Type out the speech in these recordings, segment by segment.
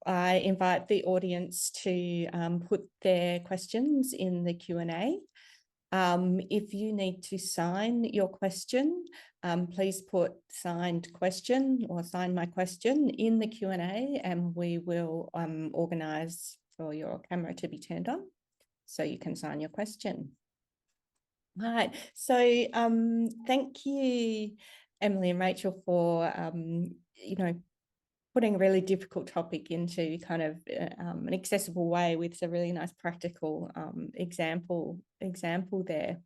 I invite the audience to put their questions in the Q&A. If you need to sign your question, please put signed question or sign my question in the Q&A, and we will organise for your camera to be turned on so you can sign your question. Right, so thank you, Emily and Rachel, for putting a really difficult topic into kind of an accessible way with a really nice practical example there.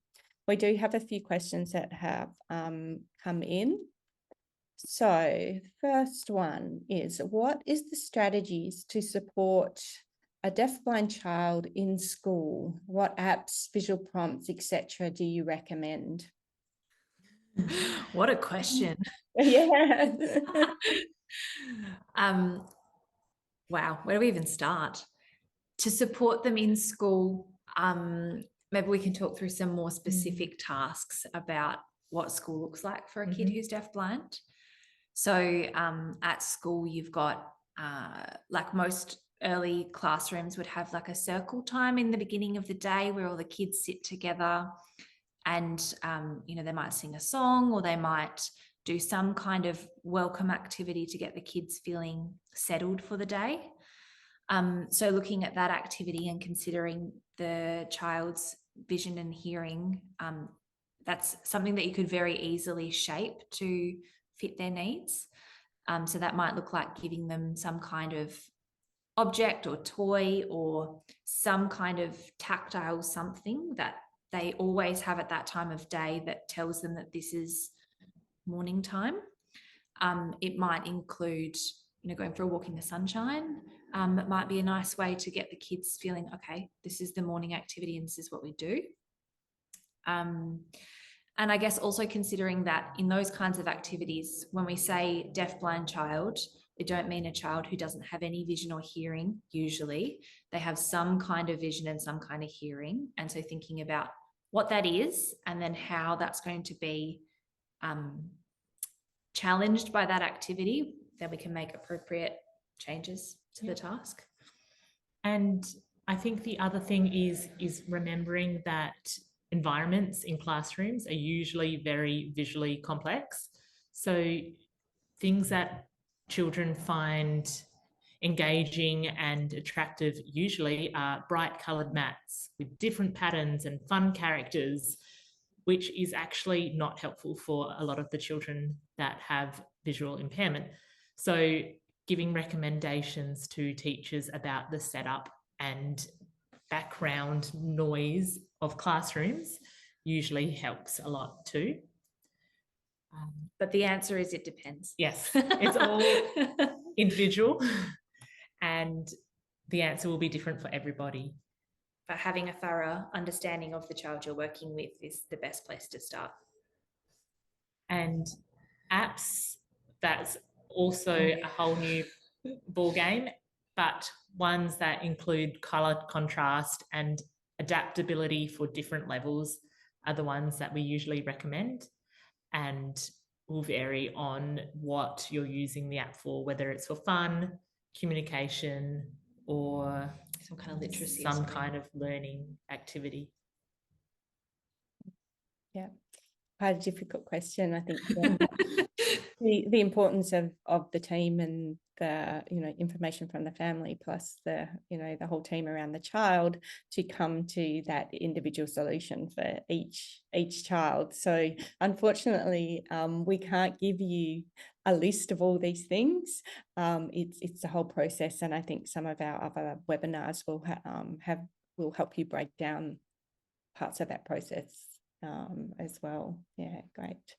We do have a few questions that have come in. So first one is, what is the strategies to support a deafblind child in school? What apps, visual prompts, etc. do you recommend? What a question. Yeah. Wow, where do we even start? To support them in school, maybe we can talk through some more specific tasks about what school looks like for a kid who's deafblind. So at school, you've got, like most early classrooms would have like a circle time in the beginning of the day where all the kids sit together and, they might sing a song, or they might do some kind of welcome activity to get the kids feeling settled for the day. So looking at that activity and considering the child's vision and hearing, that's something that you could very easily shape to fit their needs. So that might look like giving them some kind of object or toy or some kind of tactile something that they always have at that time of day that tells them that this is morning time. It might include, going for a walk in the sunshine. It might be a nice way to get the kids feeling, okay, this is the morning activity and this is what we do. And I guess also considering that in those kinds of activities, when we say deafblind child, we don't mean a child who doesn't have any vision or hearing. Usually they have some kind of vision and some kind of hearing. And so thinking about what that is and then how that's going to be challenged by that activity, then we can make appropriate changes to the task. And I think the other thing is remembering that environments in classrooms are usually very visually complex. So things that children find engaging and attractive usually are bright coloured mats with different patterns and fun characters, which is actually not helpful for a lot of the children that have visual impairment. So giving recommendations to teachers about the setup and background noise of classrooms usually helps a lot too. But the answer is it depends. Yes, it's all individual and the answer will be different for everybody. But having a thorough understanding of the child you're working with is the best place to start. And apps, that's also a whole new ball game, but ones that include colour contrast and adaptability for different levels are the ones that we usually recommend, and will vary on what you're using the app for, whether it's for fun, communication, or some kind of literacy, some kind of learning activity. Yeah, quite a difficult question, I think. The importance of the team and the information from the family plus the the whole team around the child to come to that individual solution for each child. So unfortunately we can't give you a list of all these things. It's the whole process, and I think some of our other webinars will help you break down parts of that process as well. Yeah, great.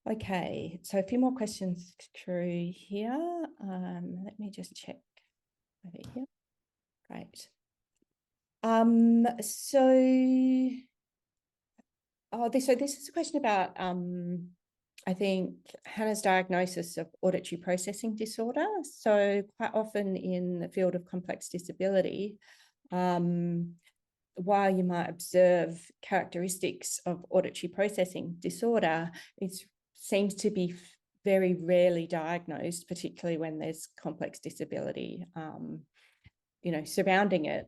Okay, so a few more questions through here. Let me just check over here. Great. So this is a question about I think Hannah's diagnosis of auditory processing disorder. So quite often in the field of complex disability, while you might observe characteristics of auditory processing disorder, it seems to be very rarely diagnosed, particularly when there's complex disability, you know, surrounding it.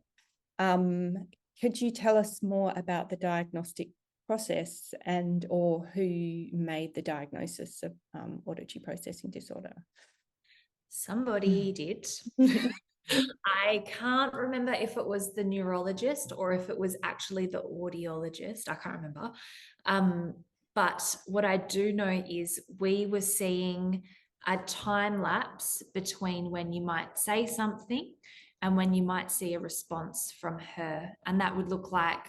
Could you tell us more about the diagnostic process and or who made the diagnosis of auditory processing disorder? Somebody did. I can't remember if it was the neurologist or if it was actually the audiologist. I can't remember. But what I do know is we were seeing a time lapse between when you might say something and when you might see a response from her. And that would look like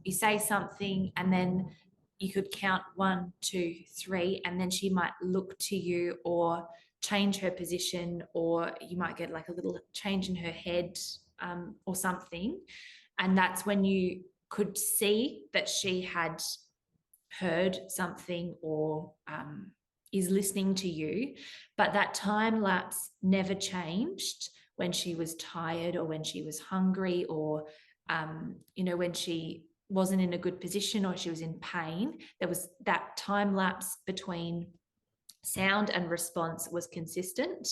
you say something and then you could count 1, 2, 3, and then she might look to you or change her position, or you might get like a little change in her head or something. And that's when you could see that she had heard something or is listening to you. But that time lapse never changed when she was tired or when she was hungry or, you know, when she wasn't in a good position or she was in pain. There was that time lapse between sound and response was consistent.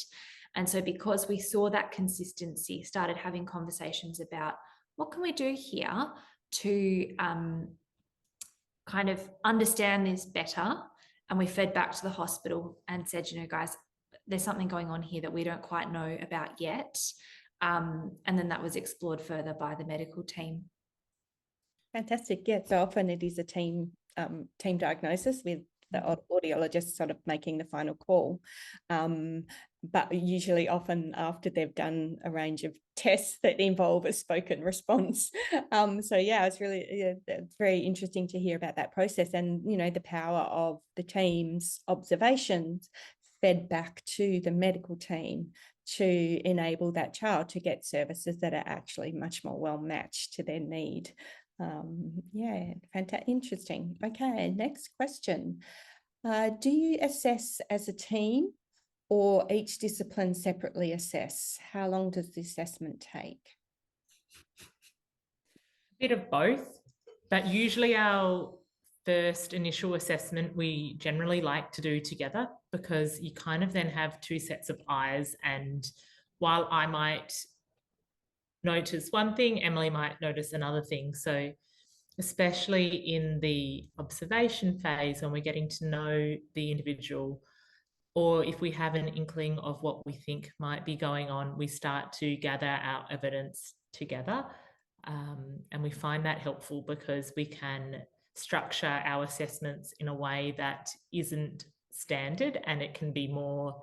And so because we saw that consistency, started having conversations about what can we do here to kind of understand this better. And we fed back to the hospital and said, you know, guys, there's something going on here that we don't quite know about yet. And then that was explored further by the medical team. Fantastic. Yeah, so often it is a team diagnosis with the audiologist sort of making the final call. But usually often after they've done a range of tests that involve a spoken response. So yeah, it's very interesting to hear about that process and, you know, the power of the team's observations fed back to the medical team to enable that child to get services that are actually much more well matched to their need. Yeah, fantastic, interesting. Okay, next question. Do you assess as a team or each discipline separately assess? How long does the assessment take? A bit of both, but usually our first initial assessment we generally like to do together, because you kind of then have two sets of eyes, and while I might notice one thing, Emily might notice another thing. So especially in the observation phase, when we're getting to know the individual, or if we have an inkling of what we think might be going on, we start to gather our evidence together. And we find that helpful because we can structure our assessments in a way that isn't standard, and it can be more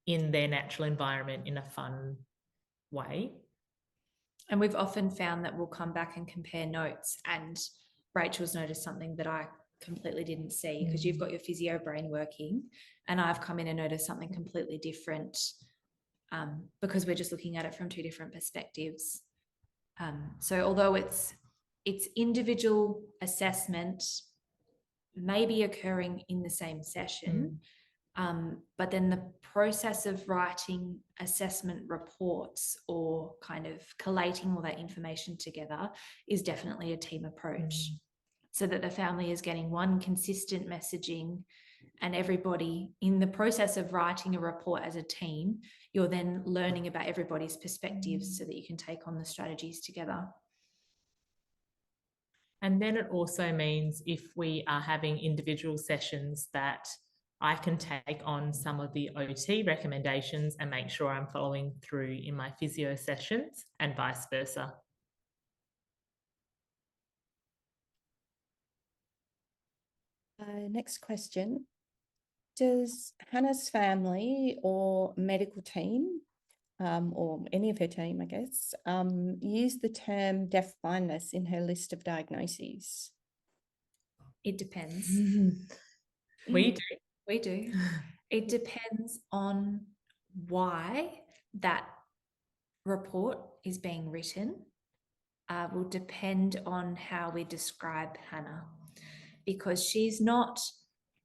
in their natural environment in a fun way. And we've often found that we'll come back and compare notes, and Rachel's noticed something that I completely didn't see, because you've got your physio brain working and I've come in and noticed something completely different, because we're just looking at it from two different perspectives. So although it's individual assessment may be occurring in the same session, but then the process of writing assessment reports or kind of collating all that information together is definitely a team approach, so that the family is getting one consistent messaging, and everybody in the process of writing a report as a team, you're then learning about everybody's perspectives so that you can take on the strategies together. And then it also means if we are having individual sessions that I can take on some of the OT recommendations and make sure I'm following through in my physio sessions, and vice versa. Next question. Does Hannah's family or medical team, or any of her team, I guess, use the term deaf blindness in her list of diagnoses? It depends. We do. We do. It depends on why that report is being written. Will depend on how we describe Hannah, because she's not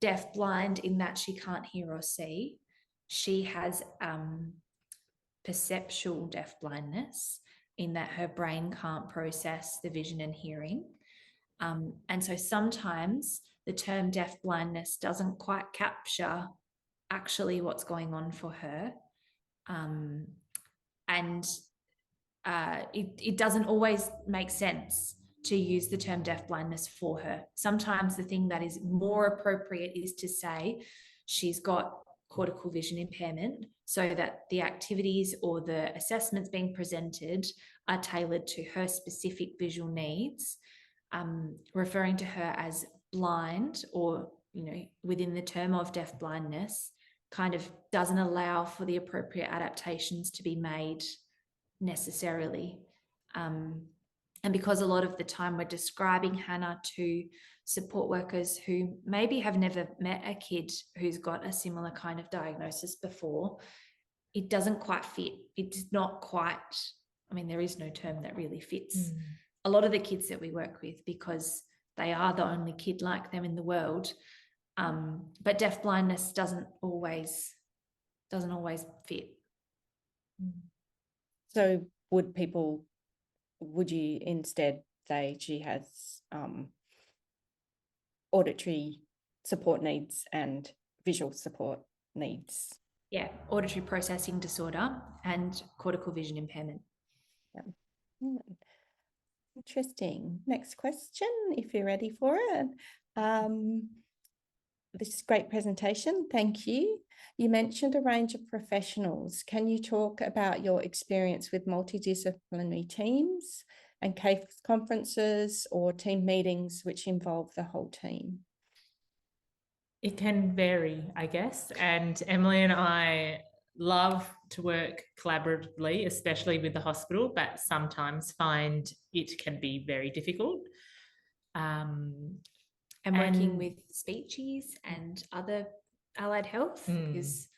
deaf-blind in that she can't hear or see. She has perceptual deaf-blindness in that her brain can't process the vision and hearing. And so sometimes the term deaf blindness doesn't quite capture actually what's going on for her. And it doesn't always make sense to use the term deafblindness for her. Sometimes the thing that is more appropriate is to say she's got cortical vision impairment, so that the activities or the assessments being presented are tailored to her specific visual needs. Referring to her as blind, or within the term of deafblindness, kind of doesn't allow for the appropriate adaptations to be made necessarily. And because a lot of the time we're describing Hannah to support workers who maybe have never met a kid who's got a similar kind of diagnosis before, it doesn't quite fit. It's not quite, there is no term that really fits a lot of the kids that we work with, because they are the only kid like them in the world. But deafblindness doesn't always fit. So would you instead say she has auditory support needs and visual support needs? Yeah, auditory processing disorder and cortical vision impairment. Yeah. Interesting. Next question, if you're ready for it. This is a great presentation. Thank you. You mentioned a range of professionals. Can you talk about your experience with multidisciplinary teams and case conferences or team meetings which involve the whole team? It can vary, I guess. And Emily and I love to work collaboratively, especially with the hospital, but sometimes find it can be very difficult. And working with speeches and other allied health is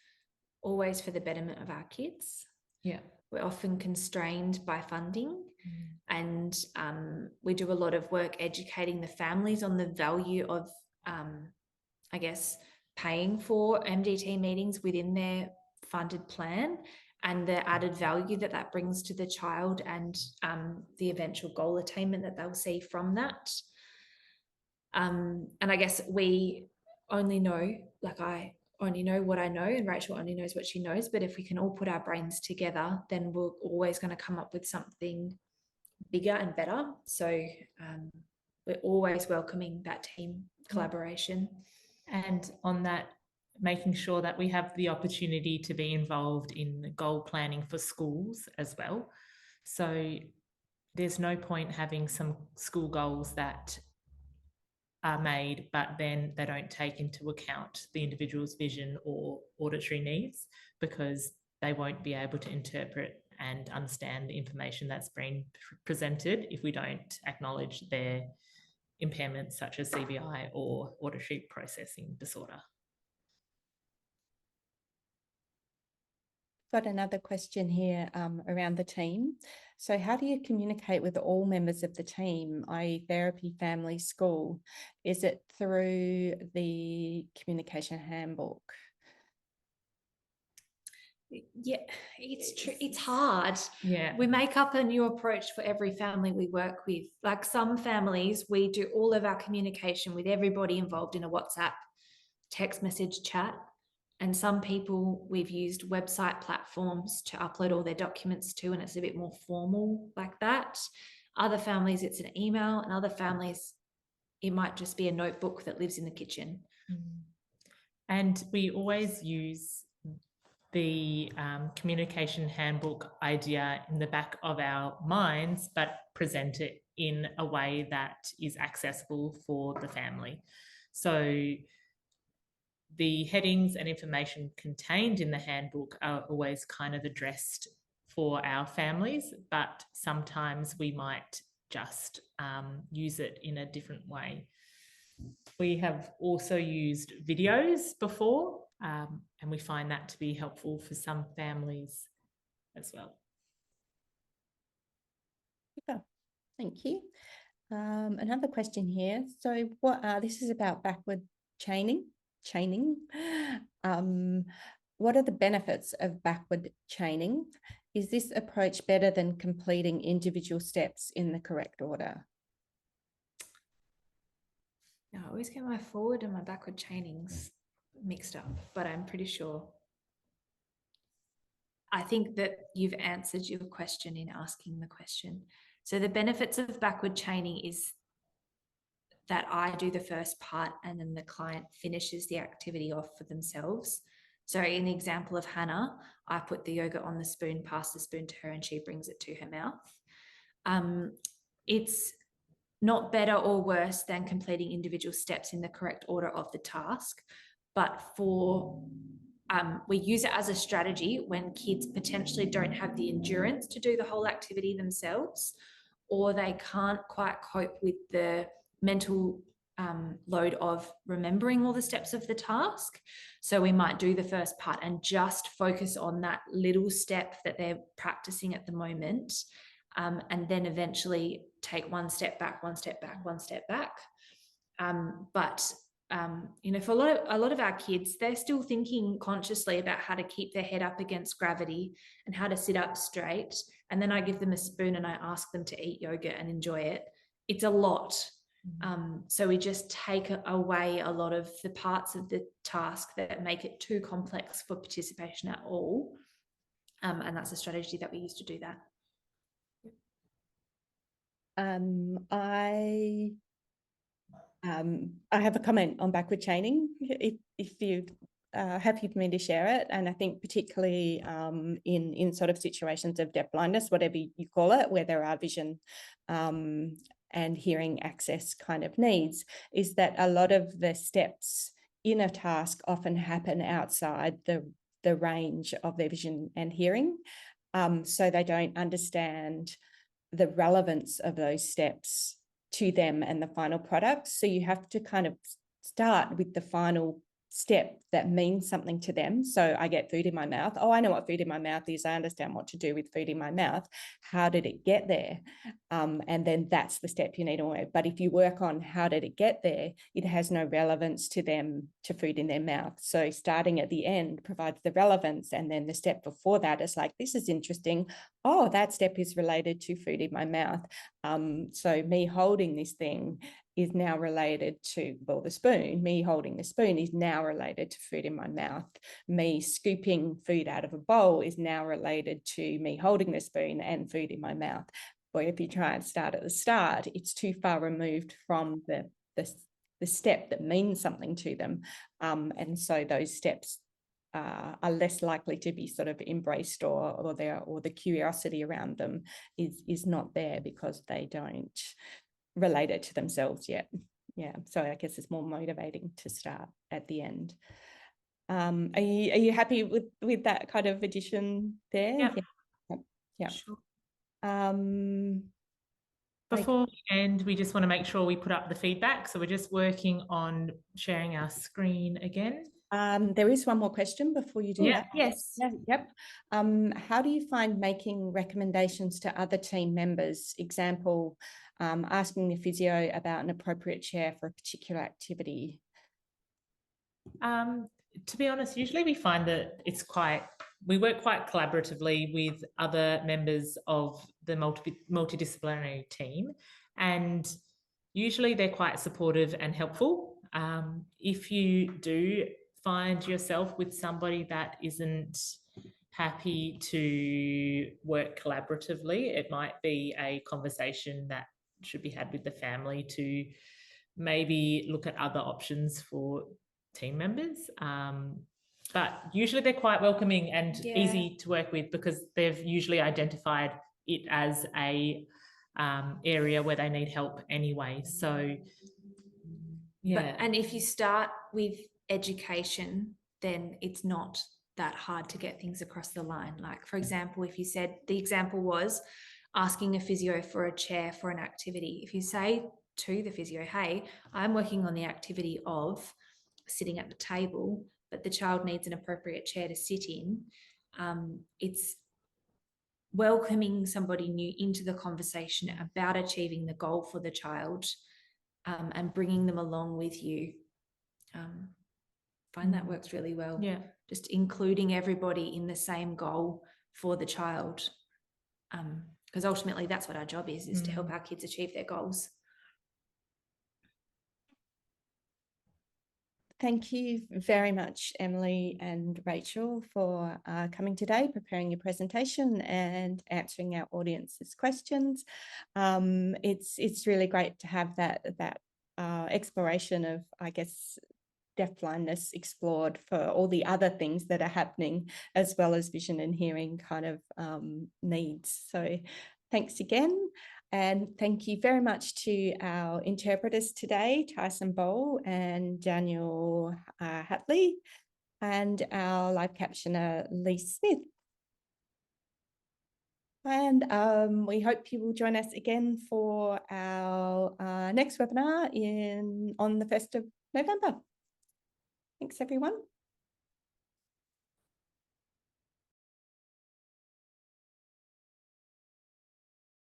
always for the betterment of our kids. Yeah. We're often constrained by funding, and we do a lot of work educating the families on the value of, paying for MDT meetings within their funded plan, and the added value that brings to the child, and the eventual goal attainment that they'll see from that. And I guess we only know, I only know what I know, and Rachel only knows what she knows. But if we can all put our brains together, then we're always going to come up with something bigger and better. So we're always welcoming that team collaboration. And on that, making sure that we have the opportunity to be involved in the goal planning for schools as well. So there's no point having some school goals that are made, but then they don't take into account the individual's vision or auditory needs, because they won't be able to interpret and understand the information that's being presented if we don't acknowledge their impairments such as CVI or auditory processing disorder. Got another question here around the team. So how do you communicate with all members of the team, i.e. therapy, family, school? Is it through the communication handbook? Yeah, it's true. It's hard. Yeah. We make up a new approach for every family we work with. Like some families, we do all of our communication with everybody involved in a WhatsApp, text message, chat. And some people we've used website platforms to upload all their documents to, and it's a bit more formal like that. Other families, it's an email, and other families, it might just be a notebook that lives in the kitchen. And we always use the communication handbook idea in the back of our minds, but present it in a way that is accessible for the family. So the headings and information contained in the handbook are always kind of addressed for our families, but sometimes we might just use it in a different way. We have also used videos before, and we find that to be helpful for some families as well. Super. Thank you. Another question here. So this is about backward chaining. What are the benefits of backward chaining? Is this approach better than completing individual steps in the correct order? I always get my forward and my backward chainings mixed up, but I'm pretty sure. I think that you've answered your question in asking the question. So the benefits of backward chaining is that I do the first part and then the client finishes the activity off for themselves. So in the example of Hannah, I put the yogurt on the spoon, pass the spoon to her, and she brings it to her mouth. It's not better or worse than completing individual steps in the correct order of the task, but we use it as a strategy when kids potentially don't have the endurance to do the whole activity themselves, or they can't quite cope with the mental load of remembering all the steps of the task. So we might do the first part and just focus on that little step that they're practicing at the moment, and then eventually take one step back, one step back, one step back. But for a lot of our kids, they're still thinking consciously about how to keep their head up against gravity and how to sit up straight. And then I give them a spoon and I ask them to eat yogurt and enjoy it. It's a lot. So we just take away a lot of the parts of the task that make it too complex for participation at all. And that's a strategy that we use to do that. I have a comment on backward chaining, if you happy for me to share it. And I think particularly in sort of situations of deaf blindness, whatever you call it, where there are vision and hearing access kind of needs, is that a lot of the steps in a task often happen outside the range of their vision and hearing. So they don't understand the relevance of those steps to them and the final product. So you have to kind of start with the final step that means something to them. So I get food in my mouth. Oh, I know what food in my mouth is. I understand what to do with food in my mouth. How did it get there? And then that's the step you need to work. But if you work on how did it get there, it has no relevance to them, to food in their mouth. So starting at the end provides the relevance. And then the step before that is like, this is interesting. Oh, that step is related to food in my mouth. So me holding this thing is now related to, well, the spoon. Me holding the spoon is now related to food in my mouth. Me scooping food out of a bowl is now related to me holding the spoon and food in my mouth. But if you try and start at the start, it's too far removed from the step that means something to them. And so those steps are less likely to be sort of embraced, or the curiosity around them is not there because they don't relate it to themselves yet. Yeah, so I guess it's more motivating to start at the end. Are you happy with that kind of addition there? Yeah. Sure. Before we end, we just want to make sure we put up the feedback. So we're just working on sharing our screen again. There is one more question before you do that. Yes. Yeah, yep. How do you find making recommendations to other team members? Example, asking the physio about an appropriate chair for a particular activity. To be honest, usually we find that we work quite collaboratively with other members of the multidisciplinary team, and usually they're quite supportive and helpful. If you do find yourself with somebody that isn't happy to work collaboratively, it might be a conversation that should be had with the family to maybe look at other options for team members. But usually they're quite welcoming and easy to work with because they've usually identified it as a area where they need help anyway. So yeah. And if you start with education, then it's not that hard to get things across the line. Like, for example, if you said the example was asking a physio for a chair for an activity, if you say to the physio, hey, I'm working on the activity of sitting at the table, but the child needs an appropriate chair to sit in, it's welcoming somebody new into the conversation about achieving the goal for the child, and bringing them along with you. Find that works really well. Yeah. Just including everybody in the same goal for the child. Because ultimately that's what our job is to help our kids achieve their goals. thank you very much, Emily and Rachel, for coming today, preparing your presentation and answering our audience's questions. It's really great to have that exploration of, I guess, deaf blindness explored for all the other things that are happening, as well as vision and hearing kind of needs. So thanks again. And thank you very much to our interpreters today, Tyson Bowl and Daniel Hatley, and our live captioner, Lee Smith. And we hope you will join us again for our next webinar on the 1st of November. Thanks, everyone.